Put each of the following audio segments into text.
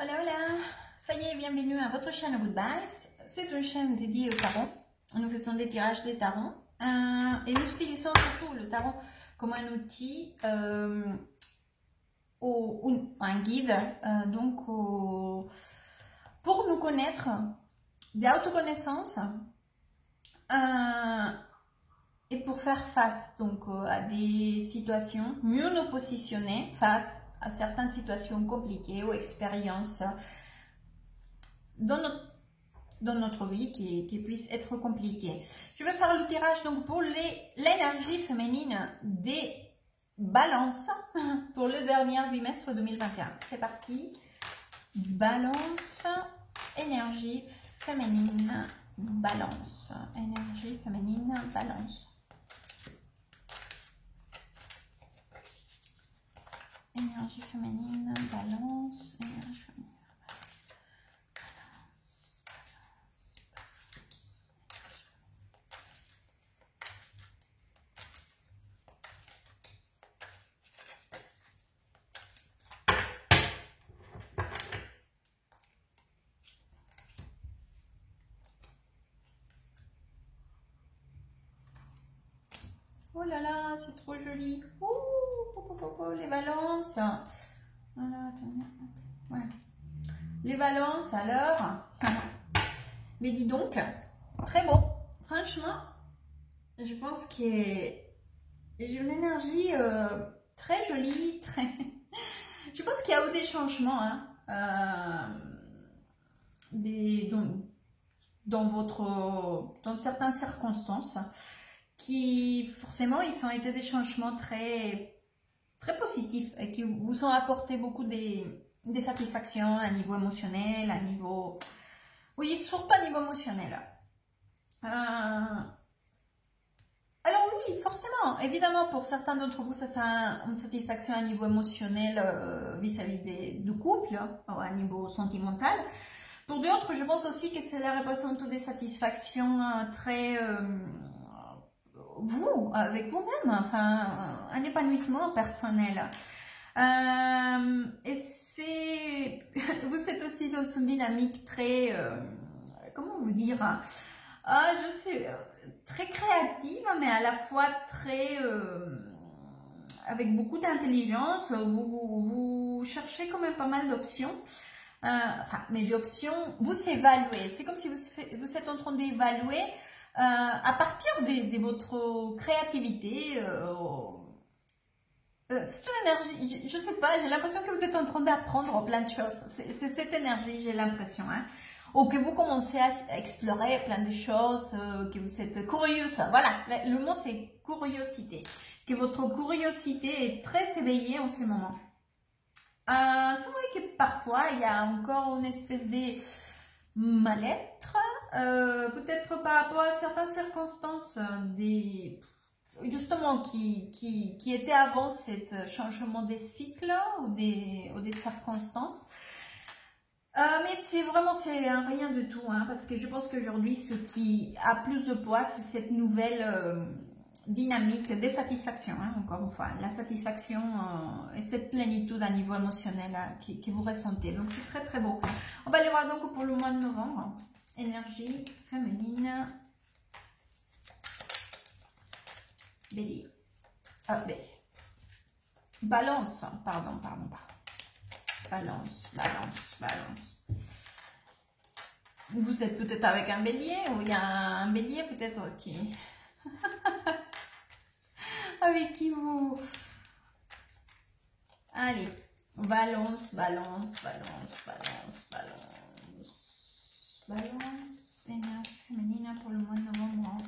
Hola, hola, soyez bienvenue à votre chaîne Good Vibes. C'est une chaîne dédiée au tarot. Nous faisons des tirages des tarots et nous utilisons surtout le tarot comme un outil ou un guide pour nous connaître, d'autoconnaissance et pour faire face à des situations, mieux nous positionner face à certaines situations compliquées ou expériences dans notre vie qui puissent être compliquées. Je vais faire le tirage donc pour l'énergie féminine des balances pour le dernier bimestre 2021. C'est parti. Balance, énergie féminine, balance. Énergie féminine, balance. Énergie féminine, balance, énergie féminine. Oh là là, c'est trop joli. Ouh, les balances. Voilà, attendez. Ouais. Les balances, alors. Mais dis donc, très beau. Franchement, je pense que j'ai une énergie très jolie. Je pense qu'il y a eu des changements dans certaines circonstances qui, forcément, ils ont été des changements très positifs et qui vous ont apporté beaucoup des satisfactions à niveau émotionnel, à niveau... Oui, surtout à niveau émotionnel. Alors oui, forcément, évidemment, pour certains d'entre vous, ça c'est une satisfaction à niveau émotionnel vis-à-vis du couple, à niveau sentimental. Pour d'autres, je pense aussi que cela représente des satisfactions très... vous, avec vous-même, enfin, un épanouissement personnel. Et c'est... Vous êtes aussi dans une dynamique très... comment vous dire, je sais, très créative, mais à la fois très... avec beaucoup d'intelligence. Vous cherchez quand même pas mal d'options. Mais d'options, vous évaluez. C'est comme si vous êtes en train d'évaluer à partir de votre créativité. C'est une énergie, je sais pas, j'ai l'impression que vous êtes en train d'apprendre plein de choses. C'est cette énergie, j'ai l'impression. Ou que vous commencez à explorer plein de choses, que vous êtes curieuse. Voilà, le mot c'est curiosité. Que votre curiosité est très éveillée en ce moment. C'est vrai que parfois, il y a encore une espèce de mal-être, peut-être par rapport à certaines circonstances, justement qui étaient avant ce changement des cycles ou des circonstances. Mais c'est vraiment, c'est rien de tout, parce que je pense qu'aujourd'hui, ce qui a plus de poids, c'est cette nouvelle dynamique des satisfactions, encore une fois, la satisfaction et cette plénitude à niveau émotionnel que vous ressentez. Donc c'est très très beau. On va aller voir donc pour le mois de novembre. Énergie féminine. Bélier. Bélier. Balance, pardon. Balance. Vous êtes peut-être avec un bélier, ou il y a un bélier peut-être qui... avec qui vous... Allez, balance, énergie féminine pour le mois de novembre,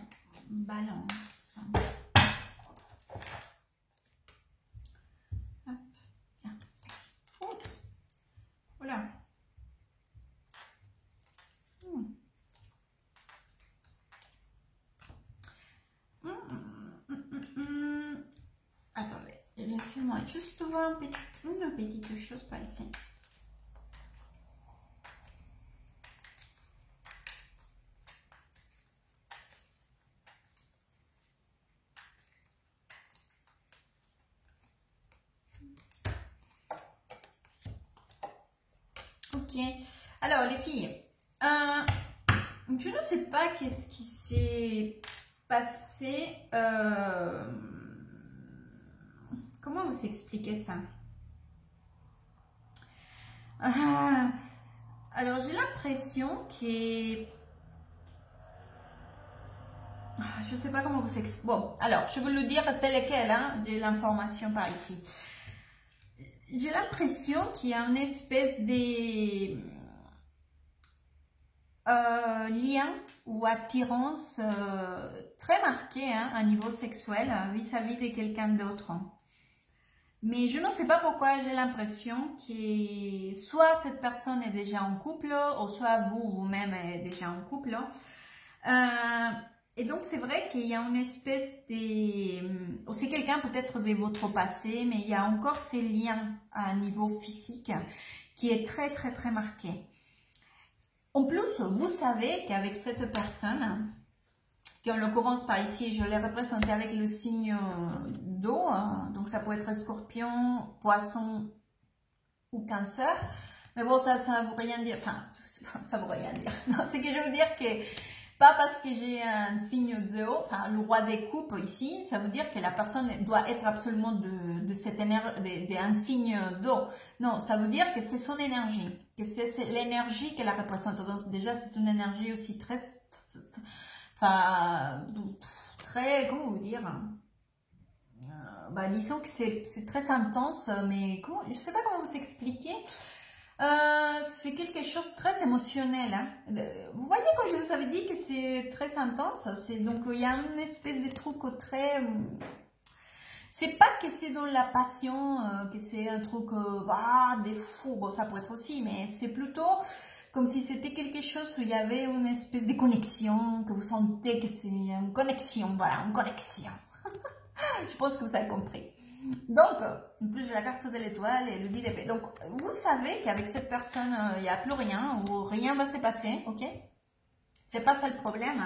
balance. Hop, tiens. Oh. Voilà. Attendez, laissez-moi juste voir une petite chose par ici. Ok, Ok. Alors, les filles, je ne sais pas qu'est-ce qui s'est passé. Comment vous expliquer ça? Alors, j'ai l'impression que... Je ne sais pas comment vous expliquer. Bon, alors, je vais le dire tel quel, hein, j'ai l'information par ici. J'ai l'impression qu'il y a une espèce de lien ou attirance très marquée hein, à niveau sexuel vis-à-vis de quelqu'un d'autre. Mais je ne sais pas pourquoi j'ai l'impression que soit cette personne est déjà en couple, ou soit vous-même êtes déjà en couple. Et donc c'est vrai qu'il y a une espèce de... C'est quelqu'un peut-être de votre passé, mais il y a encore ces liens à un niveau physique qui est très très très marqué. En plus, vous savez qu'avec cette personne, qui en l'occurrence par ici, je l'ai représentée avec le signe d'eau, donc ça peut être scorpion, poisson ou cancer, mais bon ça ne veut rien dire, enfin ça veut rien dire, non, c'est que je veux dire que pas parce que j'ai un signe d'eau, enfin le roi des coupes ici, ça veut dire que la personne doit être absolument de cette énergie, d'un signe d'eau. Non, ça veut dire que c'est son énergie, que c'est l'énergie qu'elle représente. Donc déjà c'est une énergie aussi très, enfin très, comment vous dire, disons que c'est très intense, mais comment, je sais pas comment vous expliquer. C'est quelque chose de très émotionnel. Hein. Vous voyez quand je vous avais dit que c'est très intense, donc il y a une espèce de truc très... C'est pas que c'est dans la passion, que c'est un truc des fous, bon ça pourrait être aussi, mais c'est plutôt comme si c'était quelque chose où il y avait une espèce de connexion, que vous sentez que c'est une connexion, voilà, une connexion. Je pense que vous avez compris. Donc, en plus j'ai la carte de l'étoile et le 10 d'épée. Donc, vous savez qu'avec cette personne, il n'y a plus rien, ou rien va se passer, ok? C'est pas ça le problème.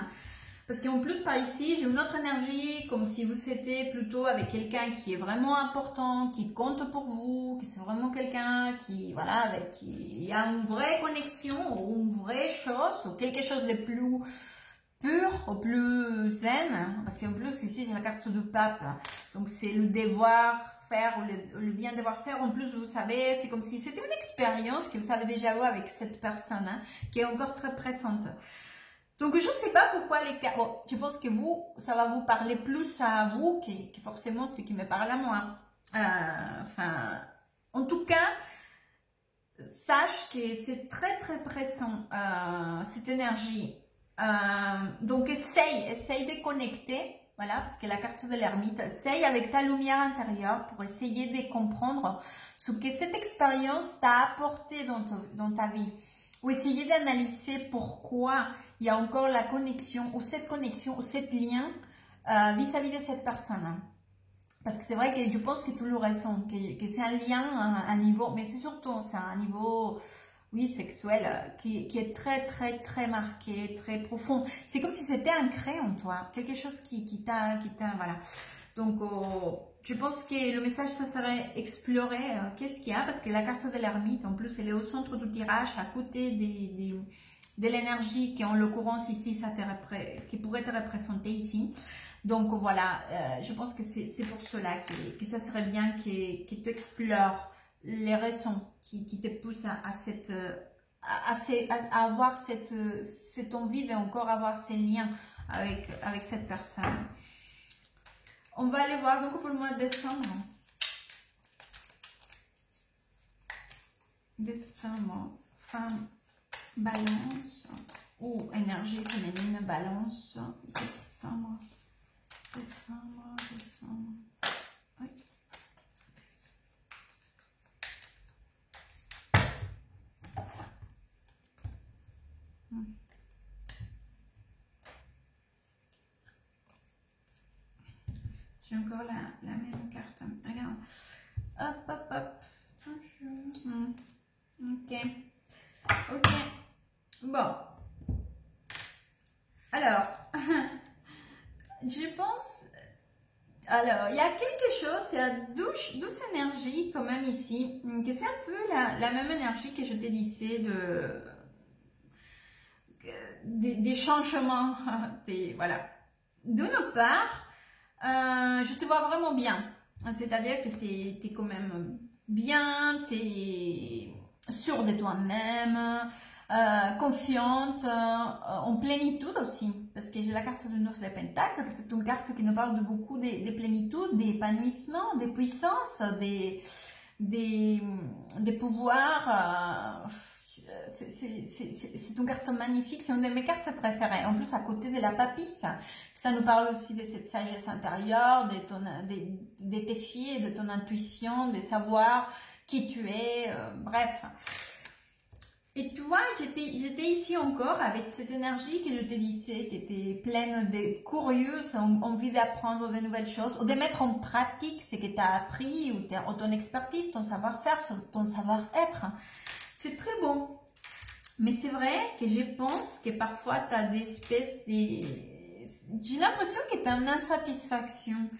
Parce qu'en plus, par ici, j'ai une autre énergie, comme si vous étiez plutôt avec quelqu'un qui est vraiment important, qui compte pour vous, que c'est vraiment quelqu'un qui, voilà, avec qui il y a une vraie connexion, ou une vraie chose, ou quelque chose de plus pur, au plus zen, parce qu'en plus ici j'ai la carte du pape, donc c'est le devoir faire, ou le bien devoir faire. En plus vous savez, c'est comme si c'était une expérience que vous avez déjà eu avec cette personne, hein, qui est encore très présente. Donc je ne sais pas pourquoi les cartes, bon, je pense que vous, ça va vous parler plus à vous que forcément ce qui me parle à moi. Enfin, en tout cas, sache que c'est très très présent, cette énergie. Donc essaye de connecter, voilà, parce que la carte de l'ermite, essaye avec ta lumière intérieure pour essayer de comprendre ce que cette expérience t'a apporté dans ta vie, ou essayer d'analyser pourquoi il y a encore la connexion, ou cette lien vis-à-vis de cette personne. Parce que c'est vrai que je pense que tu le ressens, que c'est un lien à un niveau, mais c'est surtout c'est un niveau... Oui, sexuel, qui est très, très, très marqué, très profond. C'est comme si c'était ancré en toi, quelque chose qui t'a, voilà. Donc, je pense que le message, ça serait explorer qu'est-ce qu'il y a, parce que la carte de l'ermite, en plus, elle est au centre du tirage, à côté de l'énergie qui, en l'occurrence, ici, qui pourrait te représenter ici. Donc, voilà, je pense que c'est pour cela que ça serait bien que tu explores les raisons qui te pousse à avoir cette envie d'encore avoir ces liens avec cette personne. On va aller voir donc pour le mois de décembre. Décembre, femme, balance, ou énergie féminine, balance, décembre. Oui. J'ai encore la même carte. Regarde. Hop. Ok. Bon. Alors, je pense, Alors, il y a quelque chose, il y a douce énergie quand même ici, que c'est un peu la même énergie que je te disais des changements. Voilà. De nos parts, je te vois vraiment bien. C'est-à-dire que tu es quand même bien, tu es sûre de toi-même, confiante, en plénitude aussi. Parce que j'ai la carte du 9 des Pentacles, c'est une carte qui nous parle de beaucoup de plénitude, d'épanouissement, de puissance, des pouvoirs. C'est une carte magnifique, c'est une de mes cartes préférées. En plus, à côté de la papisse, ça nous parle aussi de cette sagesse intérieure, de tes filles, de ton intuition, de savoir qui tu es, bref. Et tu vois, j'étais ici encore avec cette énergie que je te disais, qui était pleine de curieuse, envie d'apprendre de nouvelles choses, ou de mettre en pratique ce que tu as appris, ou ton expertise, ton savoir-faire, ton savoir-être. C'est très bon. Mais c'est vrai que je pense que parfois tu as des espèces de... J'ai l'impression que tu as une insatisfaction,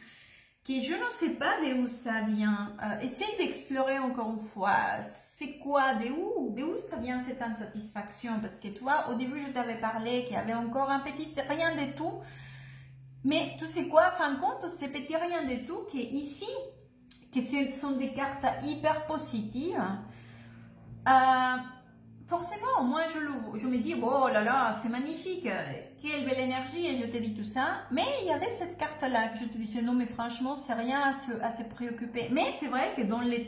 que je ne sais pas d'où ça vient. Essaye d'explorer encore une fois. C'est quoi, d'où ça vient cette insatisfaction? Parce que toi, au début, je t'avais parlé qu'il y avait encore un petit rien de tout. Mais tu sais quoi, en fin de compte, ces petits rien de tout, qui est ici, que ce sont des cartes hyper positives. Forcément, moi je me dis, oh là là, c'est magnifique, quelle belle énergie, et je te dis tout ça. Mais il y avait cette carte-là que je te disais, non mais franchement, c'est rien à se préoccuper. Mais c'est vrai que dans les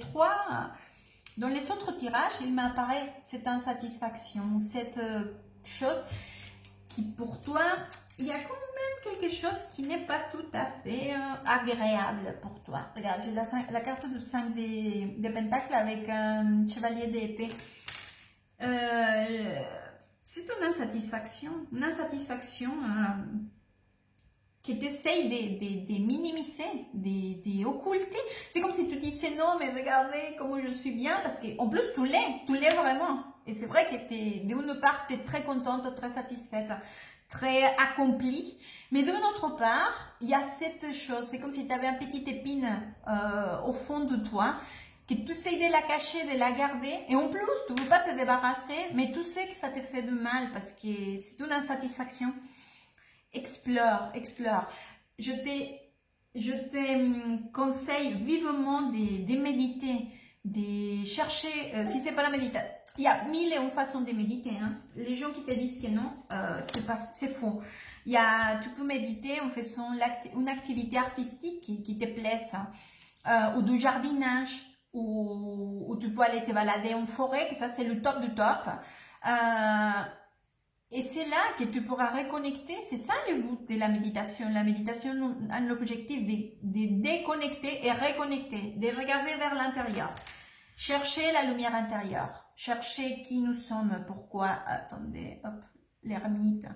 autres tirages, il m'apparaît cette insatisfaction, cette chose qui pour toi, il y a quand même quelque chose qui n'est pas tout à fait agréable pour toi. Regarde, j'ai la carte du 5 des Pentacles avec un chevalier d'épée. C'est une insatisfaction qui t'essaye de minimiser, d'occulter. C'est comme si tu disais non, mais regardez comment je suis bien, parce qu'en plus tu l'es vraiment. Et c'est vrai que d'une part, tu es très contente, très satisfaite, très accomplie, mais de l'autre part, il y a cette chose, c'est comme si tu avais une petite épine au fond de toi, que tu essaies de la cacher, de la garder, et en plus, tu ne veux pas te débarrasser, mais tu sais que ça te fait de mal, parce que c'est une insatisfaction. Explore. Je te conseille vivement de méditer, de chercher, si c'est pas la méditation, il y a mille et une façons de méditer. Hein. Les gens qui te disent que non, c'est faux. Tu peux méditer en faisant une activité artistique qui te plaise, ou du jardinage, ou tu peux aller te balader en forêt, que ça c'est le top du top. Et c'est là que tu pourras reconnecter, c'est ça le but de la méditation. La méditation a l'objectif de déconnecter et reconnecter, de regarder vers l'intérieur. Chercher la lumière intérieure, chercher qui nous sommes, pourquoi, attendez, hop, l'ermite.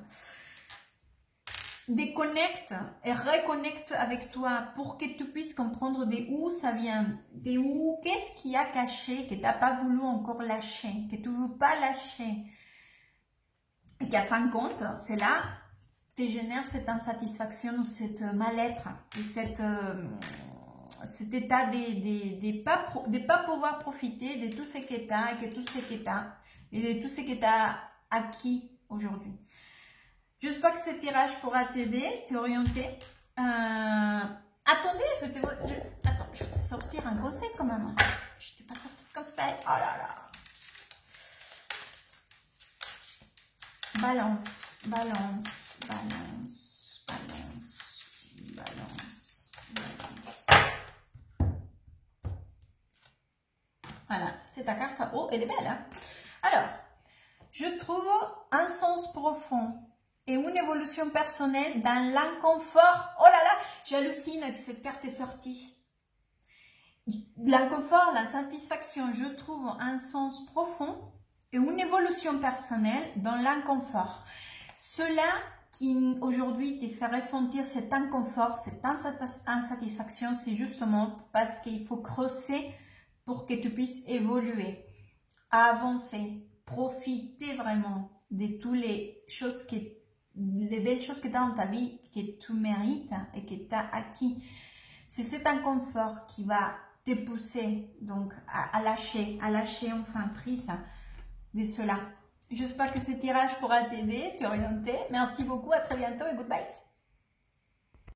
Déconnecte et reconnecte avec toi pour que tu puisses comprendre d'où ça vient, qu'est-ce qui a caché, que tu n'as pas voulu encore lâcher, que tu ne veux pas lâcher. Et qu'à fin de compte, c'est là que génère cette insatisfaction ou cette mal-être, ou cet état de pas pouvoir profiter de tout ce que tu as et de tout ce que tu as acquis aujourd'hui. J'espère que ce tirage pourra t'aider, t'orienter. Attendez, je vais te sortir un conseil quand même. Je ne t'ai pas sorti de conseil. Oh là là. Balance. Voilà, c'est ta carte. Oh, elle est belle, hein? Alors, je trouve un sens profond et une évolution personnelle dans l'inconfort. Oh là là, j'hallucine que cette carte est sortie. L'inconfort, la satisfaction, je trouve un sens profond et une évolution personnelle dans l'inconfort. Cela qui aujourd'hui te fait ressentir cet inconfort, cette insatisfaction, c'est justement parce qu'il faut creuser pour que tu puisses évoluer, avancer, profiter vraiment de toutes les belles choses que tu as dans ta vie, que tu mérites et que tu as acquis. C'est cet inconfort qui va te pousser donc à lâcher enfin prise de cela. J'espère que ce tirage pourra t'aider, t'orienter. Merci beaucoup, à très bientôt et good vibes.